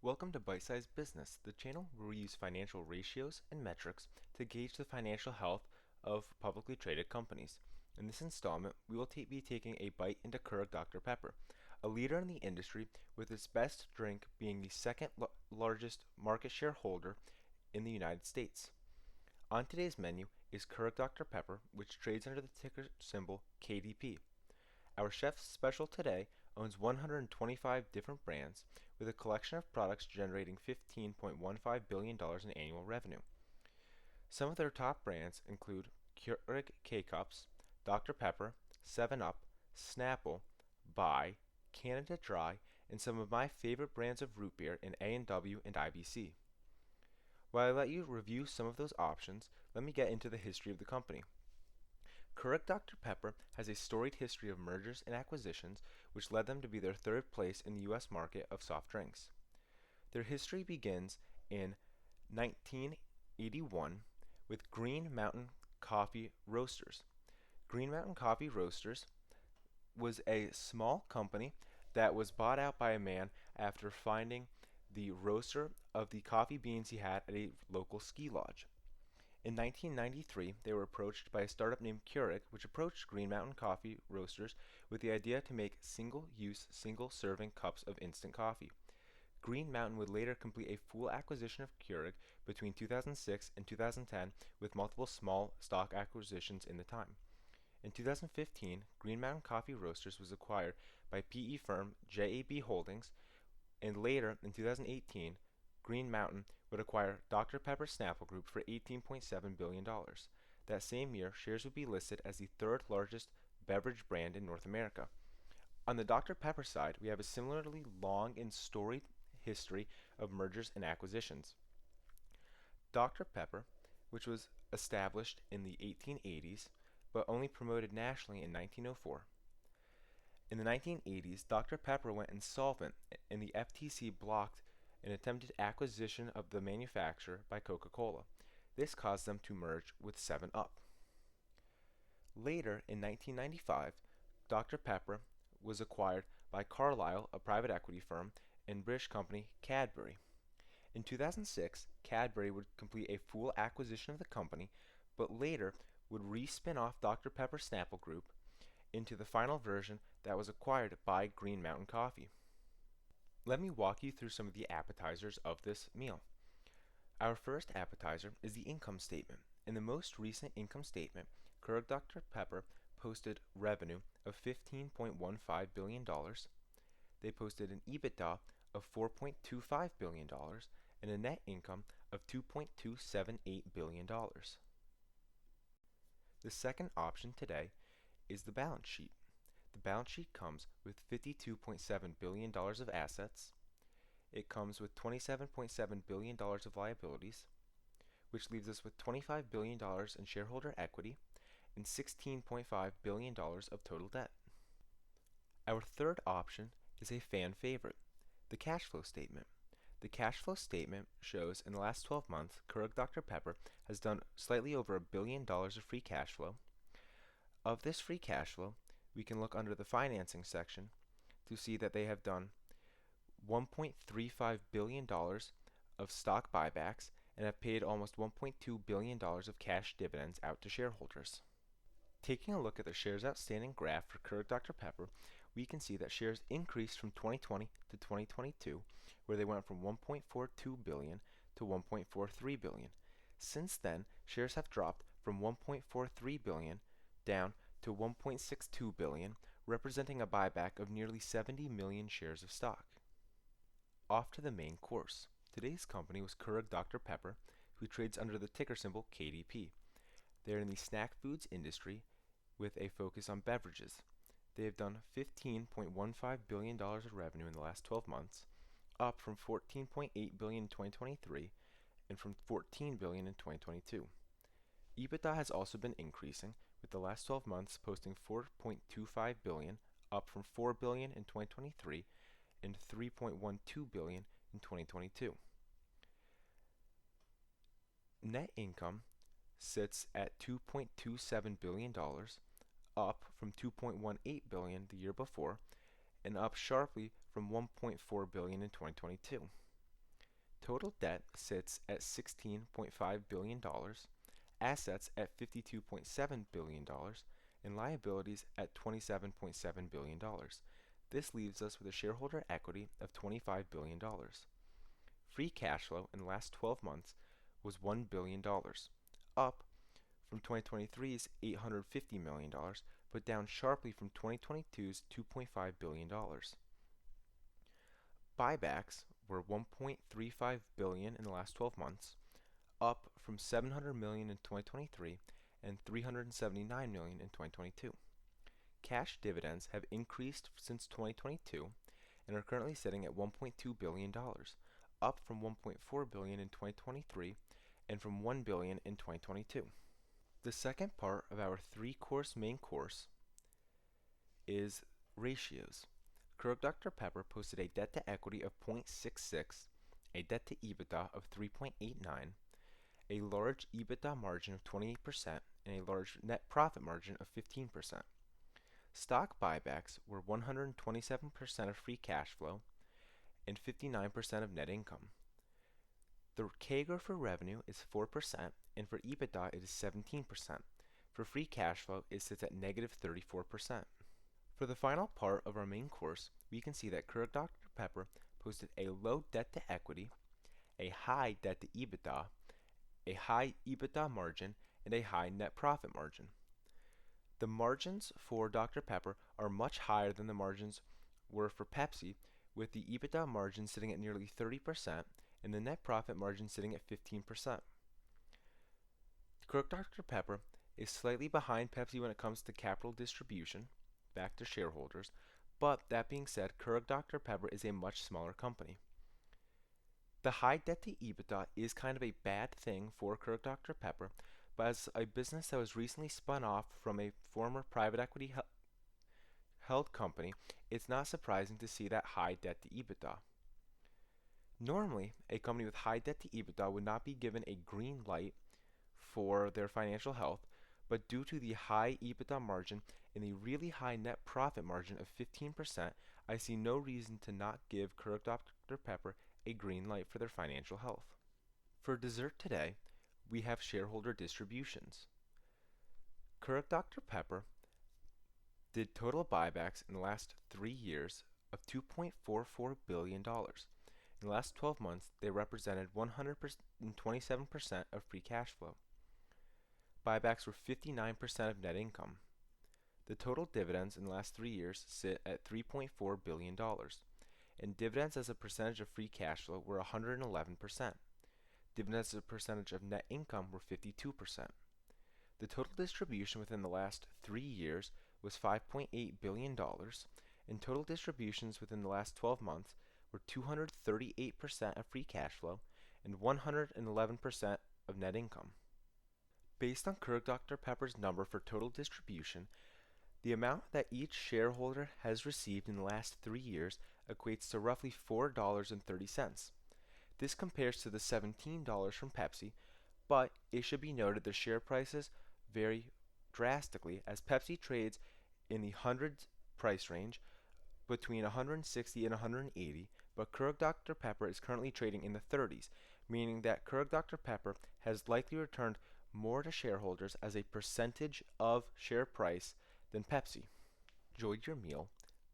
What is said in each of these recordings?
Welcome to Bite Size Business, the channel where we use financial ratios and metrics to gauge the financial health of publicly traded companies. In this installment, we will be taking a bite into Keurig Dr. Pepper, a leader in the industry with its best drink being the second largest market share holder in the United States. On today's menu is Keurig Dr. Pepper, which trades under the ticker symbol KDP. Our chef's special today owns 125 different brands with a collection of products generating $15.15 billion in annual revenue. Some of their top brands include Keurig K-Cups, Dr. Pepper, 7-Up, Snapple, Bai, Canada Dry, and some of my favorite brands of root beer in A&W and IBC. While I let you review some of those options, let me get into the history of the company. Keurig Dr. Pepper has a storied history of mergers and acquisitions, which led them to be their third place in the U.S. market of soft drinks. Their history begins in 1981 with Green Mountain Coffee Roasters. Green Mountain Coffee Roasters was a small company that was bought out by a man after finding the roaster of the coffee beans he had at a local ski lodge. In 1993, they were approached by a startup named Keurig, which approached Green Mountain Coffee Roasters with the idea to make single-use, single-serving cups of instant coffee. Green Mountain would later complete a full acquisition of Keurig between 2006 and 2010 with multiple small stock acquisitions in the time. In 2015, Green Mountain Coffee Roasters was acquired by PE firm JAB Holdings, and later in 2018, Green Mountain would acquire Dr. Pepper Snapple Group for $18.7 billion. That same year, shares would be listed as the third largest beverage brand in North America. On the Dr. Pepper side, we have a similarly long and storied history of mergers and acquisitions. Dr. Pepper, which was established in the 1880s but only promoted nationally in 1904. In the 1980s, Dr. Pepper went insolvent and the FTC blocked an attempted acquisition of the manufacturer by Coca-Cola. This caused them to merge with 7-Up. Later, in 1995, Dr. Pepper was acquired by Carlyle, a private equity firm, and British company Cadbury. In 2006, Cadbury would complete a full acquisition of the company, but later would re-spin off Dr. Pepper Snapple Group into the final version that was acquired by Green Mountain Coffee. Let me walk you through some of the appetizers of this meal. Our first appetizer is the income statement. In the most recent income statement, Keurig Dr. Pepper posted revenue of $15.15 billion. They posted an EBITDA of $4.25 billion and a net income of $2.278 billion. The second option today is the balance sheet. The balance sheet comes with $52.7 billion of assets. It comes with $27.7 billion of liabilities, which leaves us with $25 billion in shareholder equity and $16.5 billion of total debt. Our third option is a fan favorite, the cash flow statement. The cash flow statement shows in the last 12 months, Keurig Dr. Pepper has done slightly over $1 billion of free cash flow. Of this free cash flow, we can look under the financing section to see that they have done $1.35 billion of stock buybacks and have paid almost $1.2 billion of cash dividends out to shareholders. Taking a look at the shares outstanding graph for Keurig Dr. Pepper, we can see that shares increased from 2020 to 2022, where they went from 1.42 billion to 1.43 billion. Since then, shares have dropped from 1.43 billion down to 1.62 billion, representing a buyback of nearly 70 million shares of stock. Off to the main course. Today's company was Keurig Dr. Pepper, who trades under the ticker symbol KDP. They are in the snack foods industry with a focus on beverages. They have done $15.15 billion of revenue in the last 12 months, up from $14.8 billion in 2023 and from $14 billion in 2022. EBITDA has also been increasing, with the last 12 months posting $4.25 billion, up from $4 billion in 2023 and $3.12 billion in 2022. Net income sits at $2.27 billion, up from $2.18 billion the year before, and up sharply from $1.4 billion in 2022. Total debt sits at $16.5 billion, assets at $52.7 billion, and liabilities at $27.7 billion. This leaves us with a shareholder equity of $25 billion. Free cash flow in the last 12 months was $1 billion, up from 2023's $850 million, but down sharply from 2022's $2.5 billion. Buybacks were $1.35 billion in the last 12 months, up from $700 million in 2023 and $379 million in 2022. Cash dividends have increased since 2022 and are currently sitting at $1.2 billion, up from $1.4 billion in 2023 and from $1 billion in 2022. The second part of our three-course main course is ratios. Keurig Dr. Pepper posted a debt-to-equity of 0.66, a debt-to-EBITDA of 3.89, a large EBITDA margin of 28%, and a large net profit margin of 15%. Stock buybacks were 127% of free cash flow and 59% of net income. The CAGR for revenue is 4%, and for EBITDA it is 17%. For free cash flow, it sits at negative 34%. For the final part of our main course, we can see that Keurig Dr. Pepper posted a low debt to equity, a high debt to EBITDA, a high EBITDA margin, and a high net profit margin. The margins for Dr. Pepper are much higher than the margins were for Pepsi, with the EBITDA margin sitting at nearly 30% and the net profit margin sitting at 15%. Keurig Dr. Pepper is slightly behind Pepsi when it comes to capital distribution back to shareholders, but that being said, Keurig Dr. Pepper is a much smaller company. The high debt to EBITDA is kind of a bad thing for Keurig Dr. Pepper, but as a business that was recently spun off from a former private equity held company, it's not surprising to see that high debt to EBITDA. Normally, a company with high debt to EBITDA would not be given a green light for their financial health, but due to the high EBITDA margin and the really high net profit margin of 15%, I see no reason to not give Keurig Dr. Pepper a green light for their financial health. For dessert today, we have shareholder distributions. Keurig Dr. Pepper did total buybacks in the last 3 years of $2.44 billion. In the last 12 months, they represented 127% of free cash flow. Buybacks were 59% of net income. The total dividends in the last 3 years sit at $3.4 billion, and dividends as a percentage of free cash flow were 111%. Dividends as a percentage of net income were 52%. The total distribution within the last 3 years was $5.8 billion, and total distributions within the last 12 months were 238% of free cash flow and 111% of net income. Based on Keurig Dr. Pepper's number for total distribution, the amount that each shareholder has received in the last 3 years equates to roughly $4.30. This compares to the $17 from Pepsi, but it should be noted the share prices vary drastically as Pepsi trades in the hundreds price range between 160 and 180, but Keurig Dr. Pepper is currently trading in the 30s, meaning that Keurig Dr. Pepper has likely returned more to shareholders as a percentage of share price than Pepsi. Enjoyed your meal,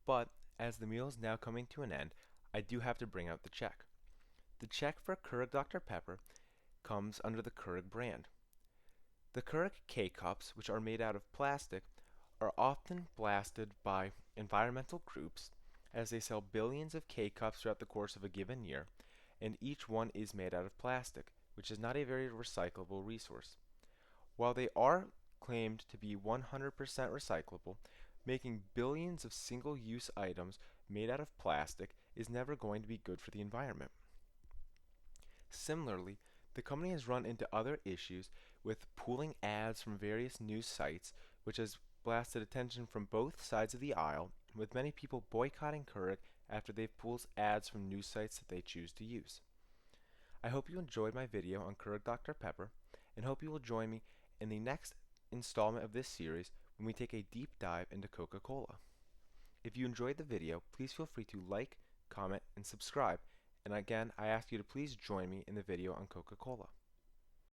but as the meal is now coming to an end, I do have to bring out the check. The check for Keurig Dr. Pepper comes under the Keurig brand. The Keurig K-Cups, which are made out of plastic, are often blasted by environmental groups as they sell billions of K-Cups throughout the course of a given year, and each one is made out of plastic, which is not a very recyclable resource. While they are claimed to be 100% recyclable, making billions of single-use items made out of plastic is never going to be good for the environment. Similarly, the company has run into other issues with pooling ads from various news sites, which has blasted attention from both sides of the aisle, with many people boycotting Keurig after they've pulled ads from news sites that they choose to use. I hope you enjoyed my video on Keurig Dr. Pepper, and hope you will join me in the next installment of this series when we take a deep dive into Coca-Cola. If you enjoyed the video, please feel free to like, comment, and subscribe, And again, I ask you to please join me in the video on Coca-Cola.